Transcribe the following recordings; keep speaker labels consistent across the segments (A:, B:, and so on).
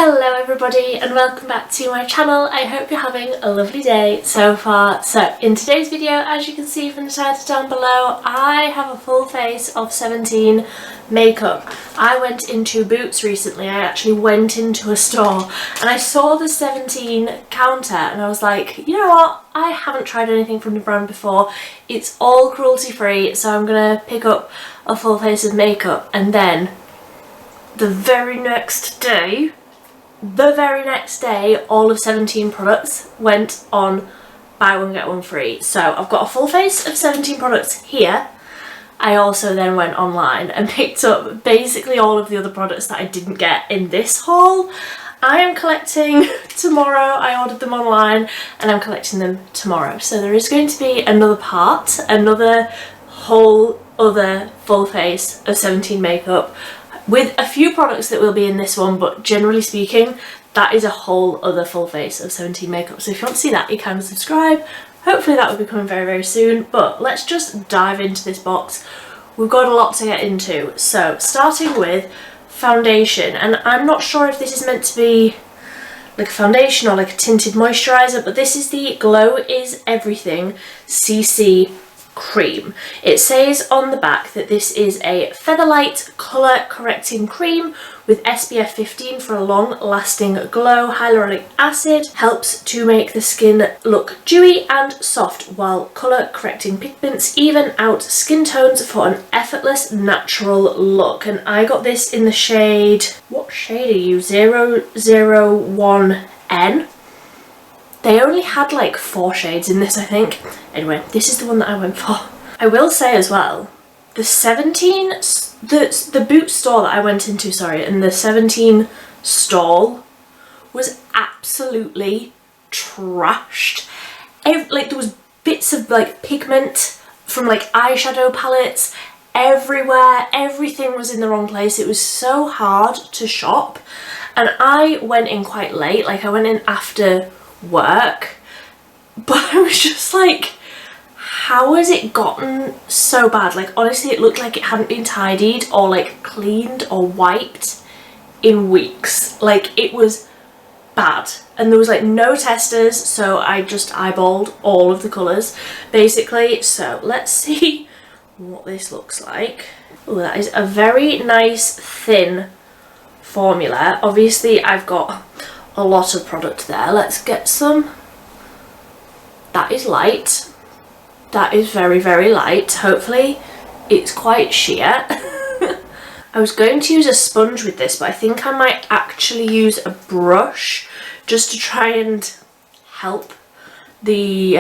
A: Hello everybody and welcome back to my channel. I hope you're having a lovely day so far. So in today's video, as you can see from the title down below, I have a full face of 17 makeup. I went into Boots recently. I actually went into a store and I saw the 17 counter and I was like, you know what? I haven't tried anything from the brand before. It's all cruelty free, so I'm gonna pick up a full face of makeup. And then the very next day, all of 17 products went on buy one get one free. So I've got a full face of 17 products here. I also then went online and picked up basically all of the other products that I didn't get in this haul. I am collecting tomorrow. I ordered them online and I'm collecting them tomorrow. So there is going to be another part, another whole other full face of 17 makeup, with a few products that will be in this one, but generally speaking, that is a whole other full face of 17 makeup. So if you want to see that, you can subscribe. Hopefully that will be coming very, very soon, but let's just dive into this box. We've got a lot to get into. So starting with foundation, and I'm not sure if this is meant to be like a foundation or like a tinted moisturiser, but this is the Glow is Everything CC cream. It says on the back that this is a featherlight colour correcting cream with SPF 15 for a long lasting glow. Hyaluronic acid helps to make the skin look dewy and soft, while colour correcting pigments even out skin tones for an effortless natural look. And I got this in the shade, what shade are you? 001N. They only had like 4 shades in this, I think. Anyway, this is the one that I went for. I will say as well, the 17, the Boots store that I went into, and the 17 stall was absolutely trashed. Like there was bits of like pigment from like eyeshadow palettes everywhere. Everything was in the wrong place. It was so hard to shop. And I went in quite late, like I went in after work, but I was just like, how has it gotten so bad? Like honestly, it looked like it hadn't been tidied or like cleaned or wiped in weeks. Like it was bad, and there was like no testers, so I just eyeballed all of the colours basically. So let's see what this looks like. Oh, that is a very nice thin formula. Obviously I've got a lot of product there. Let's get some. That is light. That is very, very light. Hopefully it's quite sheer. I was going to use a sponge with this, but I think I might actually use a brush just to try and help the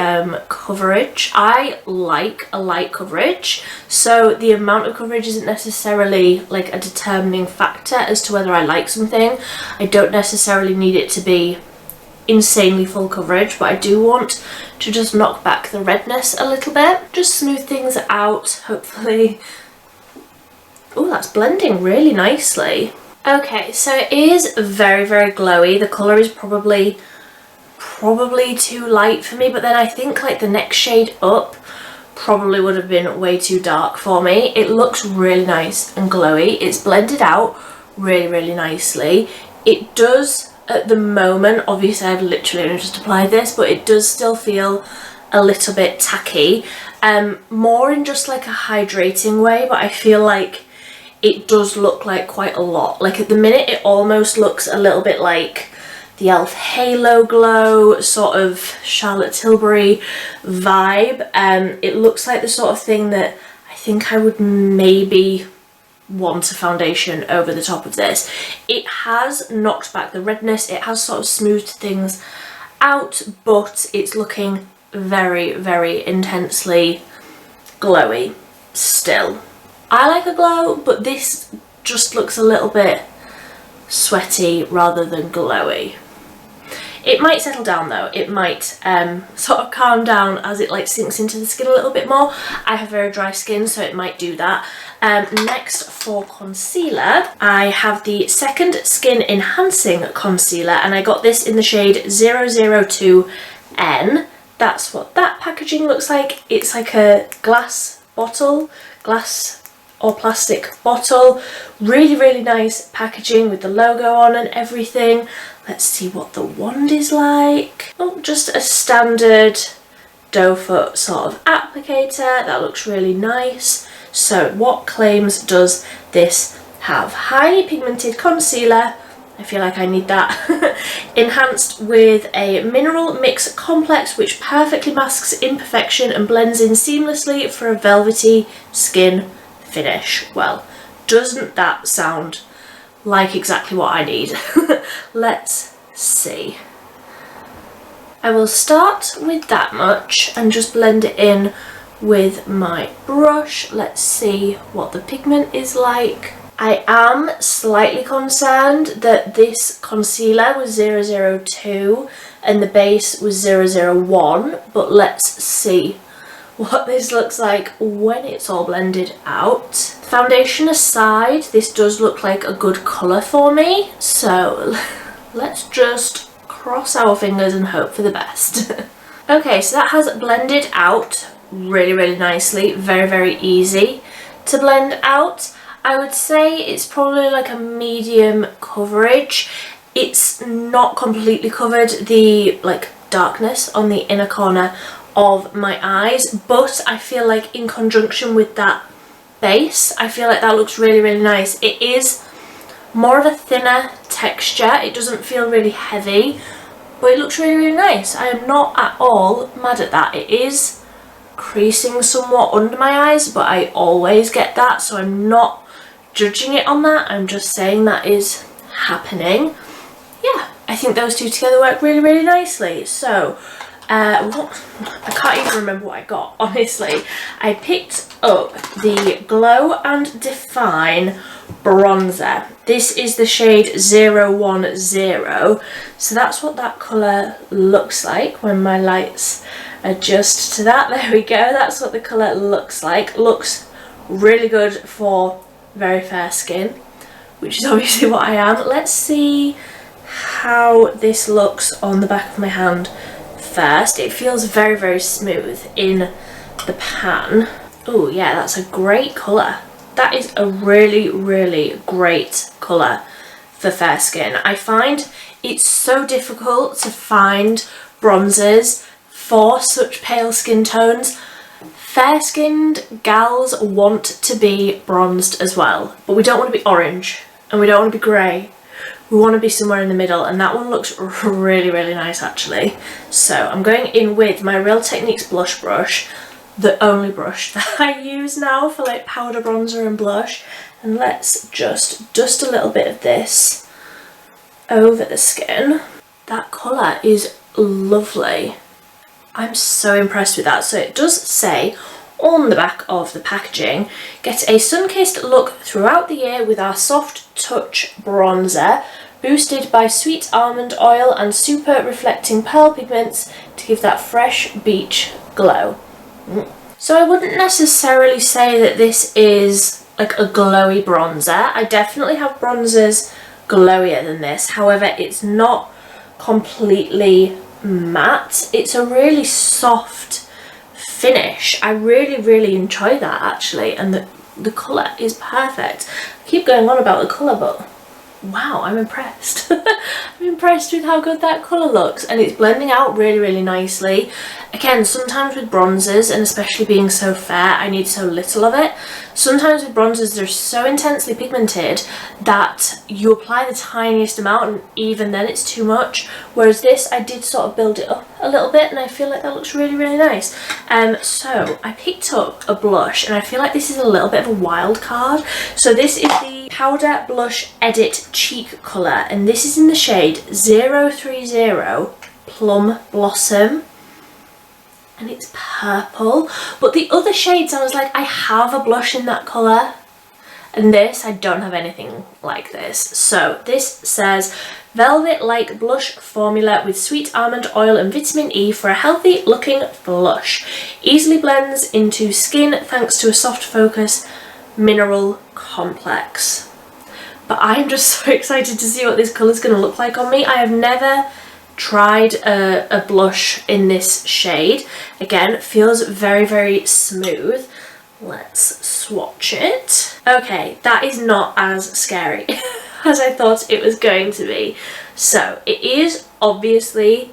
A: coverage. I like a light coverage, so the amount of coverage isn't necessarily like a determining factor as to whether I like something. I don't necessarily need it to be insanely full coverage, but I do want to just knock back the redness a little bit, just smooth things out, hopefully. Oh, that's blending really nicely. Okay, so it is very, very glowy. The colour is probably too light for me, but then I think like the next shade up probably would have been way too dark for me. It looks really nice and glowy. It's blended out really, really nicely. It does at the moment, obviously I've literally only just applied this, but it does still feel a little bit tacky, more in just like a hydrating way, but I feel like it does look like quite a lot. Like at the minute it almost looks a little bit like the e.l.f. Halo Glow, sort of Charlotte Tilbury vibe. It looks like the sort of thing that I think I would maybe want a foundation over the top of this. It has knocked back the redness, it has sort of smoothed things out, but it's looking very, very intensely glowy still. I like a glow, but this just looks a little bit sweaty rather than glowy. It might settle down though. It might sort of calm down as it like sinks into the skin a little bit more. I have very dry skin, so it might do that. Next for concealer, I have the Second Skin Enhancing Concealer, and I got this in the shade 002N. That's what that packaging looks like. It's like a glass bottle, glass or plastic bottle. Really nice packaging with the logo on and everything. Let's see what the wand is like. Oh, just a standard doe foot sort of applicator. That looks really nice. So what claims does this have? Highly pigmented concealer. I feel like I need that. Enhanced with a mineral mix complex which perfectly masks imperfection and blends in seamlessly for a velvety skin finish. Well, doesn't that sound like exactly what I need? Let's see. I will start with that much and just blend it in with my brush. Let's see what the pigment is like. I am slightly concerned that this concealer was 002 and the base was 001, but let's see what this looks like when it's all blended out. Foundation aside, this does look like a good colour for me, so let's just cross our fingers and hope for the best. Okay, so that has blended out really nicely, very easy to blend out. I would say it's probably like a medium coverage. It's not completely covered the like darkness on the inner corner of my eyes, but I feel like in conjunction with that base, I feel like that looks really nice. It is more of a thinner texture. It doesn't feel really heavy, but it looks really nice. I am not at all mad at that. It is creasing somewhat under my eyes, but I always get that, so I'm not judging it on that. I'm just saying that is happening. Yeah, I think those two together work really nicely. So I can't even remember what I got, honestly. I picked up the Glow and Define bronzer. This is the shade 010, so that's what that colour looks like when my lights adjust to that. There we go, that's what the colour looks like. Looks really good for very fair skin, which is obviously what I am. Let's see how this looks on the back of my hand first. It feels very smooth in the pan. Oh yeah, that's a great colour. That is a really great colour for fair skin. I find it's so difficult to find bronzers for such pale skin tones. Fair-skinned gals want to be bronzed as well, but we don't want to be orange and we don't want to be grey. We want to be somewhere in the middle, and that one looks really nice actually. So I'm going in with my Real Techniques blush brush, the only brush that I use now for like powder bronzer and blush, and let's just dust a little bit of this over the skin. That colour is lovely. I'm so impressed with that. So it does say on the back of the packaging, get a sun-kissed look throughout the year with our Soft Touch bronzer, boosted by sweet almond oil and super reflecting pearl pigments to give that fresh beach glow. So I wouldn't necessarily say that this is like a glowy bronzer. I definitely have bronzers glowier than this, however it's not completely matte. It's a really soft finish. I really enjoy that actually, and the colour is perfect. I keep going on about the colour, but wow, I'm impressed. I'm impressed with how good that colour looks, and it's blending out really nicely. Again, sometimes with bronzers, and especially being so fair, I need so little of it. Sometimes with bronzers, they're so intensely pigmented that you apply the tiniest amount and even then it's too much. Whereas this, I did sort of build it up a little bit, and I feel like that looks really nice. So I picked up a blush, and I feel like this is a little bit of a wild card. So this is the Powder Blush Edit Cheek colour, and this is in the shade 030 Plum Blossom. And it's purple, but the other shades I was like, I have a blush in that colour, and this, I don't have anything like this. So this says velvet like blush formula with sweet almond oil and vitamin E for a healthy looking blush, easily blends into skin thanks to a soft focus mineral complex. But I'm just so excited to see what this colour is going to look like on me. I have never tried a blush in this shade. Again, feels very smooth. Let's swatch it. Okay, that is not as scary as I thought it was going to be. So it is obviously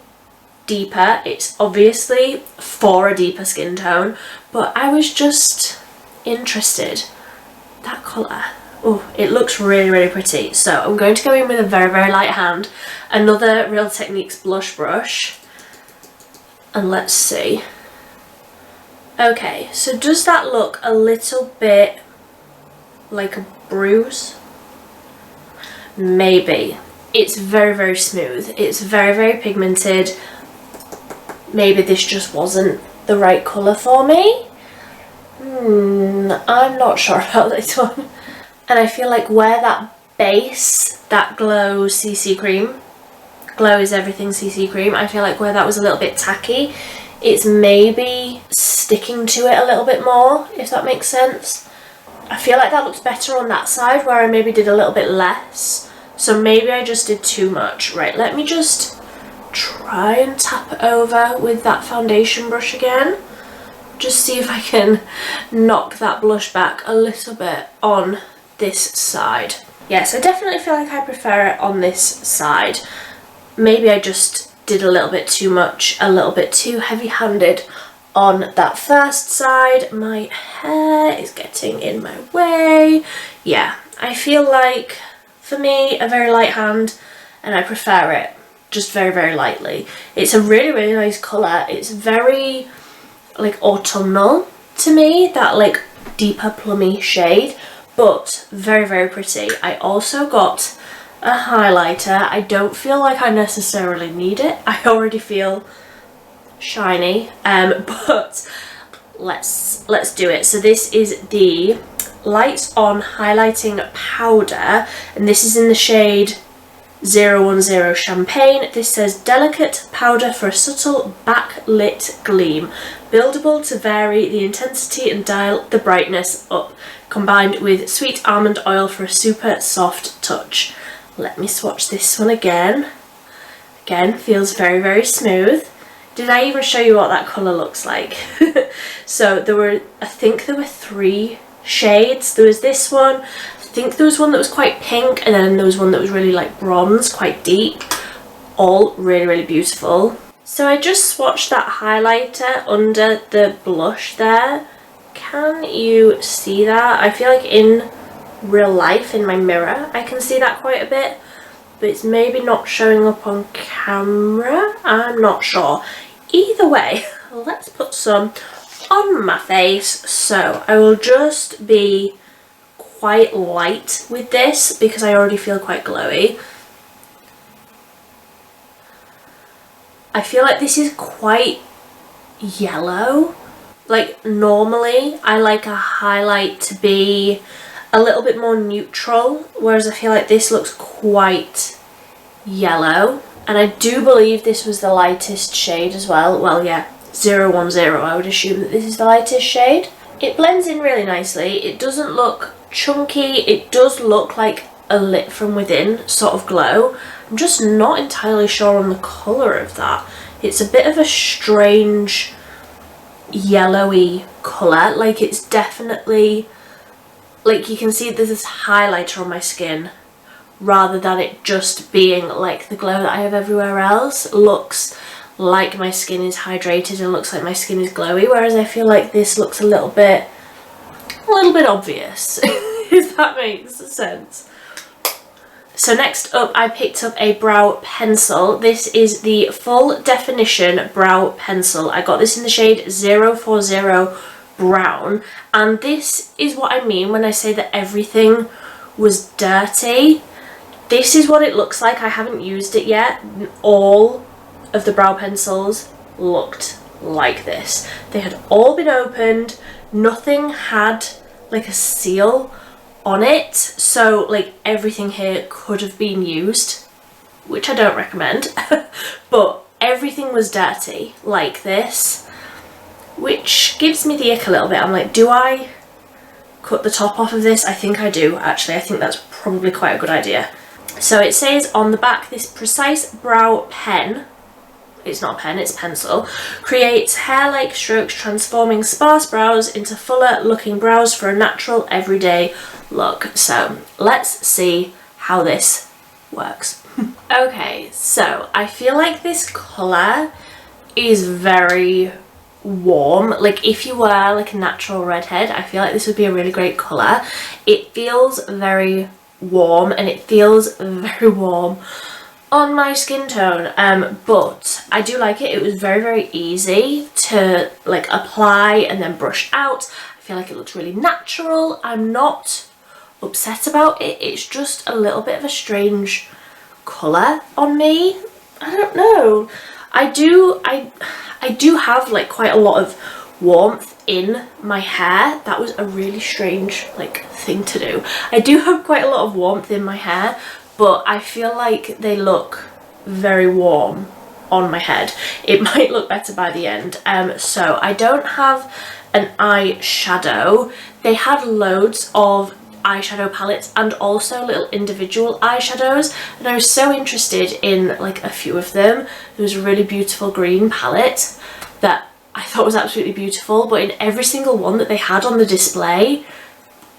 A: deeper, it's obviously for a deeper skin tone, but I was just interested. That colour, oh, it looks really, really pretty. So I'm going to go in with a very, very light hand, another Real Techniques blush brush, and let's see. Okay, so does that look a little bit like a bruise? Maybe. It's very, very smooth. It's very, very pigmented. Maybe this just wasn't the right colour for me. I'm not sure about this one. And I feel like where that base, that Glow CC cream, Glow is Everything CC cream, I feel like where that was a little bit tacky, it's maybe sticking to it a little bit more, if that makes sense. I feel like that looks better on that side where I maybe did a little bit less. So maybe I just did too much. Right, let me just try and tap over with that foundation brush again. Just see if I can knock that blush back a little bit on this side. Yes, I definitely feel like I prefer it on this side. Maybe I just did a little bit too much, a little bit too heavy-handed on that first side. My hair is getting in my way. Yeah, I feel like for me a very light hand, and I prefer it just very, very lightly. It's a really, really nice colour. It's very like autumnal to me, that like deeper plummy shade, but very, very pretty. I also got a highlighter. I don't feel like I necessarily need it. I already feel shiny, but let's do it. So this is the Lights On highlighting powder, and this is in the shade 010 Champagne. This says delicate powder for a subtle backlit gleam, buildable to vary the intensity and dial the brightness up, combined with sweet almond oil for a super soft touch. Let me swatch this one again. Again, feels very, very smooth. Did I even show you what that colour looks like? So I think there were 3 shades. There was this one, I think there was one that was quite pink, and then there was one that was really like bronze, quite deep. All really, really beautiful. So I just swatched that highlighter under the blush there. Can you see that? I feel like in real life, in my mirror, I can see that quite a bit, but it's maybe not showing up on camera. I'm not sure. Either way, let's put some on my face. So I will just be quite light with this because I already feel quite glowy. I feel like this is quite yellow. Like normally I like a highlight to be a little bit more neutral, whereas I feel like this looks quite yellow. And I do believe this was the lightest shade as well. Well, yeah, 010, I would assume that this is the lightest shade. It blends in really nicely. It doesn't look chunky. It does look like a lit from within sort of glow. I'm just not entirely sure on the colour of that. It's a bit of a strange yellowy colour. Like it's definitely, like you can see there's this highlighter on my skin rather than it just being like the glow that I have everywhere else. It looks like my skin is hydrated and looks like my skin is glowy, whereas I feel like this looks a little bit obvious, if that makes sense. So next up I picked up a brow pencil. This is the Full Definition Brow Pencil. I got this in the shade 040 Brown, and this is what I mean when I say that everything was dirty. This is what it looks like. I haven't used it yet. All of the brow pencils looked like this. They had all been opened. Nothing had like a seal on it, so like everything here could have been used, which I don't recommend. But everything was dirty like this, which gives me the ick a little bit. I'm like, do I cut the top off of this? I think I do, actually. I think that's probably quite a good idea. So it says on the back, this precise brow pen it's not a pen, it's pencil, creates hair-like strokes, transforming sparse brows into fuller looking brows for a natural everyday look. So let's see how this works. Okay, so I feel like this colour is very warm. Like if you were like a natural redhead, I feel like this would be a really great colour. It feels very warm, and it feels very warm on my skin tone, but I do like it. It was very easy to like apply and then brush out. I feel like it looks really natural. I'm not upset about it. It's just a little bit of a strange colour on me. I don't know. I do have like quite a lot of warmth in my hair. That was a really strange like thing to do. I do have quite a lot of warmth in my hair, but I feel like they look very warm on my head. It might look better by the end. So I don't have an eyeshadow. They had loads of eyeshadow palettes and also little individual eyeshadows, and I was so interested in like a few of them. There was a really beautiful green palette that I thought was absolutely beautiful, but in every single one that they had on the display,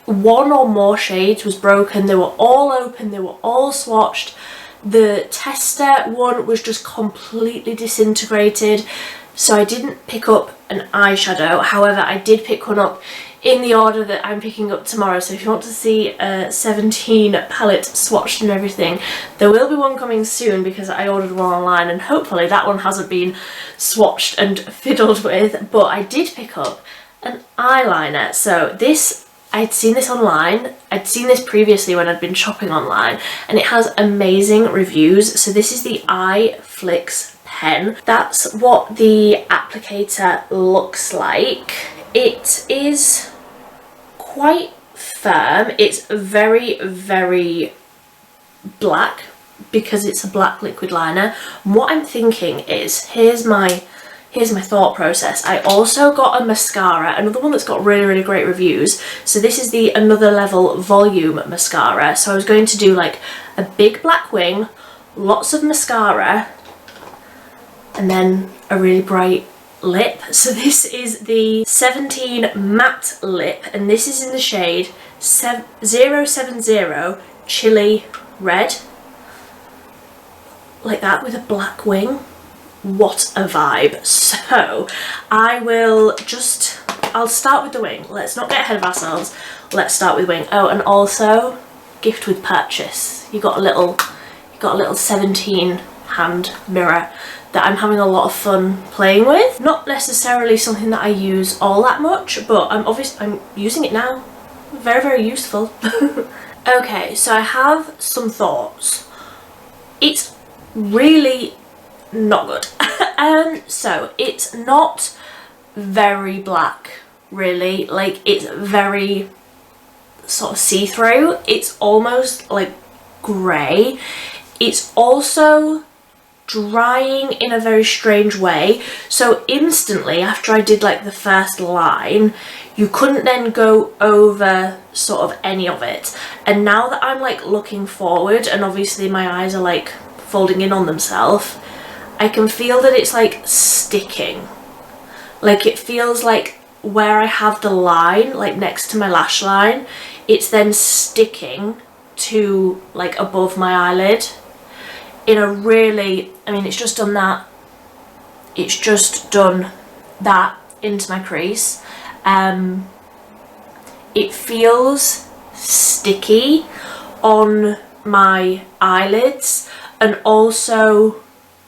A: one or more shades was broken. They were all open, they were all swatched. The tester one was just completely disintegrated, so I didn't pick up an eyeshadow. However, I did pick one up in the order that I'm picking up tomorrow, so if you want to see a 17 palette swatched and everything, there will be one coming soon because I ordered one online, and hopefully that one hasn't been swatched and fiddled with. But I did pick up an eyeliner. So this, I'd seen this online, I'd seen this previously when I'd been shopping online, and it has amazing reviews. So this is the iFlix pen. That's what the applicator looks like. It is quite firm. It's very black because it's a black liquid liner. And what I'm thinking is, here's my thought process. I also got a mascara, another one that's got really great reviews. So this is the Another Level Volume Mascara. So I was going to do like a big black wing, lots of mascara, and then a really bright lip. So this is the 17 Matte Lip, and this is in the shade 070 Chili Red. Like that, with a black wing. What a vibe. So I'll start with the wing. Let's not get ahead of ourselves. Let's start with wing. Oh, and also gift with purchase. You got a little 17 hand mirror that I'm having a lot of fun playing with. Not necessarily something that I use all that much, but I'm using it now. Very useful. Okay, so I have some thoughts. It's really not good. So it's not very black, really. Like, it's very sort of see-through. It's almost like grey. It's also drying in a very strange way. So instantly after I did like the first line, you couldn't then go over sort of any of it. And now that I'm like looking forward, and obviously my eyes are like folding in on themselves, I can feel that it's like sticking. Like, it feels like where I have the line, like next to my lash line, it's then sticking to like above my eyelid in a really, I mean, it's just done that. It's just done that into my crease. It feels sticky on my eyelids, and also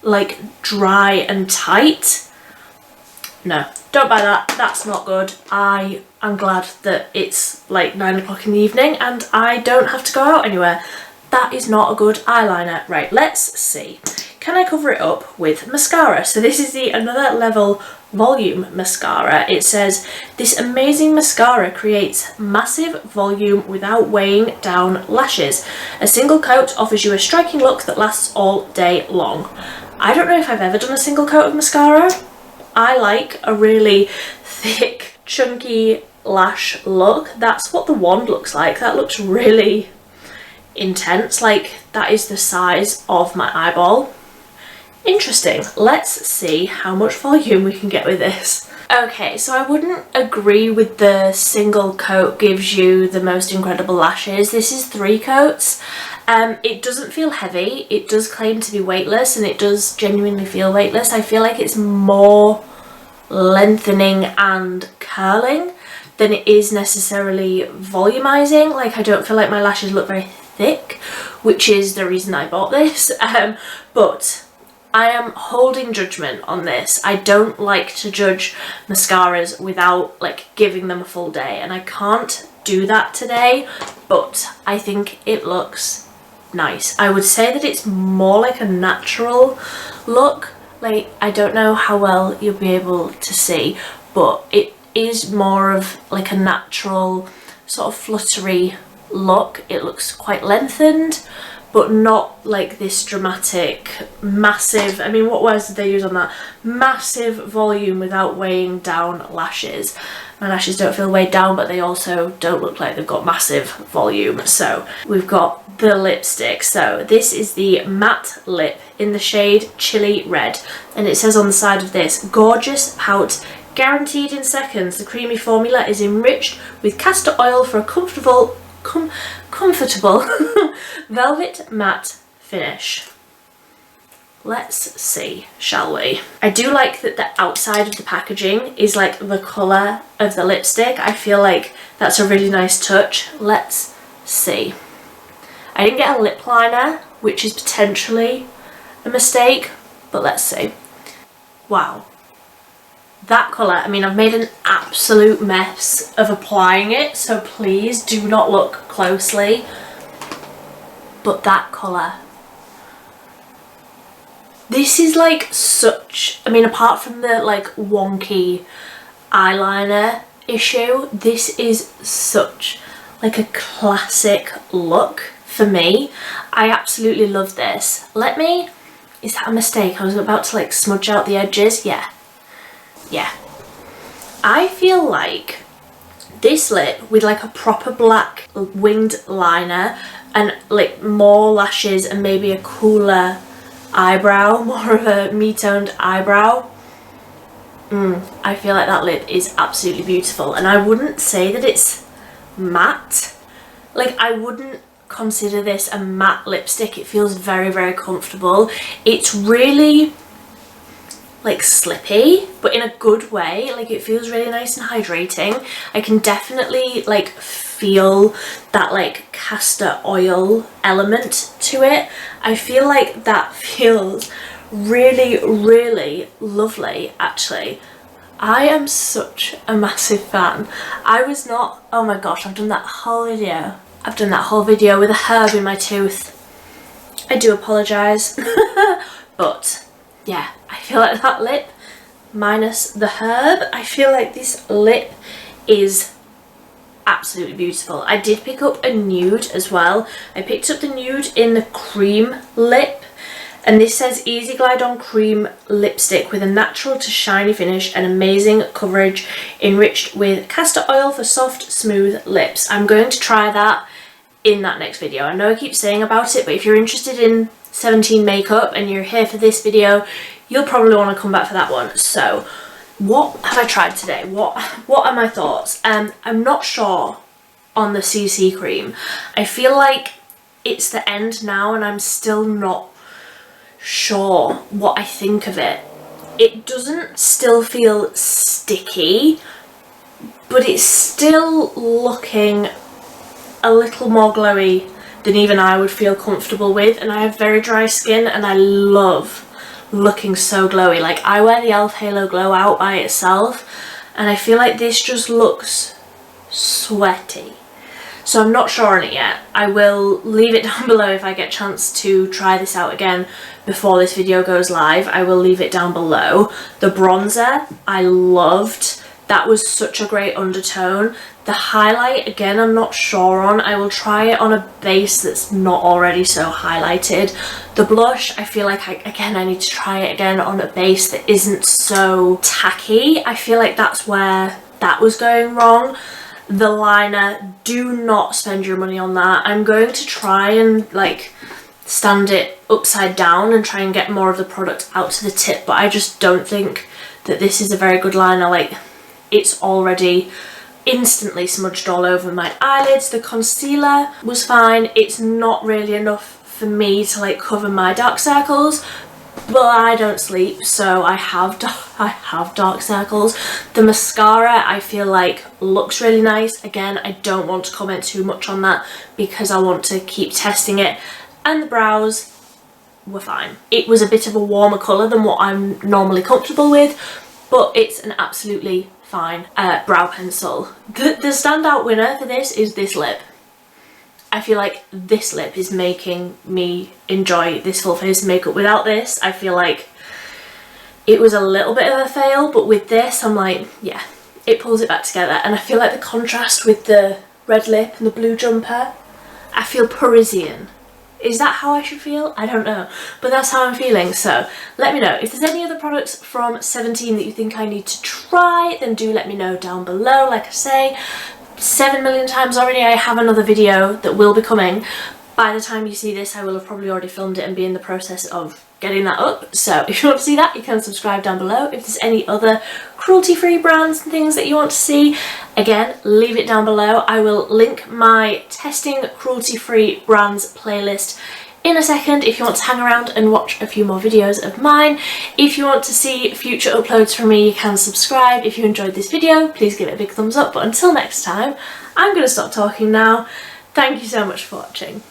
A: like dry and tight. No, don't buy that. That's not good. I am glad that it's like 9 o'clock in the evening and I don't have to go out anywhere. That is not a good eyeliner. Right, let's see. Can I cover it up with mascara? So this is the Another Level Volume Mascara. It says, this amazing mascara creates massive volume without weighing down lashes. A single coat offers you a striking look that lasts all day long. I don't know if I've ever done a single coat of mascara. I like a really thick, chunky lash look. That's what the wand looks like. That looks really intense. Like, that is the size of my eyeball. Interesting. Let's see how much volume we can get with this. Okay, so I wouldn't agree with the single coat gives you the most incredible lashes. This is 3 coats. It doesn't feel heavy. It does claim to be weightless, and it does genuinely feel weightless. I feel like it's more lengthening and curling than it is necessarily volumizing. Like, I don't feel like my lashes look very thick, which is the reason I bought this. But I am holding judgment on this. I don't like to judge mascaras without like giving them a full day, and I can't do that today, but I think it looks nice. I would say that it's more like a natural look. Like, I don't know how well you'll be able to see, but it is more of like a natural sort of fluttery look. It looks quite lengthened, but not like this dramatic, massive, I mean, what words did they use on that? Massive volume without weighing down lashes. My lashes don't feel weighed down, but they also don't look like they've got massive volume. So we've got the lipstick. So this is the matte lip in the shade Chili Red. And it says on the side of this, gorgeous pout, guaranteed in seconds. The creamy formula is enriched with castor oil for a comfortable velvet matte finish. Let's see, shall we? I do like that the outside of the packaging is like the colour of the lipstick. I feel like that's a really nice touch. Let's see. I didn't get a lip liner, which is potentially a mistake, but let's see. Wow. That colour, I mean, I've made an absolute mess of applying it, so please do not look closely. But that colour, this is like such, I mean, apart from the like wonky eyeliner issue, this is such like a classic look for me. I absolutely love this. Let me, is that a mistake? I was about to like smudge out the edges. Yeah. I feel like this lip with like a proper black winged liner and like more lashes and maybe a cooler eyebrow, more of a me-toned eyebrow, I feel like that lip is absolutely beautiful. And I wouldn't say that it's matte. Like, I wouldn't consider this a matte lipstick. It feels very, very comfortable. It's really like slippy, but in a good way. Like, it feels really nice and hydrating. I can definitely like feel that like castor oil element to it. I feel like that feels really, really lovely, actually. I am such a massive fan. I was not, oh my gosh, I've done that whole video. I've done that whole video with a herb in my tooth. I do apologise. But yeah, I feel like that lip, minus the herb, I feel like this lip is absolutely beautiful. I did pick up a nude as well. I picked up the nude in the cream lip, and this says Easy Glide On Cream Lipstick with a natural to shiny finish and amazing coverage, enriched with castor oil for soft, smooth lips. I'm going to try that in that next video. I know I keep saying about it, but if you're interested in 17 makeup and you're here for this video, you'll probably want to come back for that one. So what have I tried today? What are my thoughts? I'm not sure on the CC cream. I feel like it's the end now and I'm still not sure what I think of it. It doesn't still feel sticky, but it's still looking a little more glowy than even I would feel comfortable with, and I have very dry skin and I love looking so glowy. Like, I wear the e.l.f. Halo Glow Out by itself and I feel like this just looks sweaty. So I'm not sure on it yet. I will leave it down below if I get a chance to try this out again before this video goes live. I will leave it down below. The bronzer I loved. That was such a great undertone. The highlight, again, I'm not sure on. I will try it on a base that's not already so highlighted. The blush, I feel like, I need to try it again on a base that isn't so tacky. I feel like that's where that was going wrong. The liner, do not spend your money on that. I'm going to try and like stand it upside down and try and get more of the product out to the tip, but I just don't think that this is a very good liner. Like, it's already instantly smudged all over my eyelids. The concealer was fine. It's not really enough for me to like cover my dark circles, but I don't sleep, so I have dark circles. The mascara I feel like looks really nice. Again, I don't want to comment too much on that because I want to keep testing it. And the brows were fine. It was a bit of a warmer colour than what I'm normally comfortable with, but it's an absolutely fine brow pencil. The standout winner for this is this lip. I feel like this lip is making me enjoy this full face makeup. Without this, I feel like it was a little bit of a fail, but with this, I'm like, yeah, it pulls it back together. And I feel like the contrast with the red lip and the blue jumper, I feel Parisian. Is that how I should feel? I don't know, but that's how I'm feeling. So let me know if there's any other products from 17 that you think I need to try, then do let me know down below. Like I say, 7 million times already, I have another video that will be coming. By the time you see this, I will have probably already filmed it and be in the process of getting that up. So if you want to see that, you can subscribe down below. If there's any other cruelty-free brands and things that you want to see, again, leave it down below. I will link my testing cruelty-free brands playlist in a second if you want to hang around and watch a few more videos of mine. If you want to see future uploads from me, you can subscribe. If you enjoyed this video, please give it a big thumbs up. But until next time, I'm going to stop talking now. Thank you so much for watching.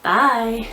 A: Bye.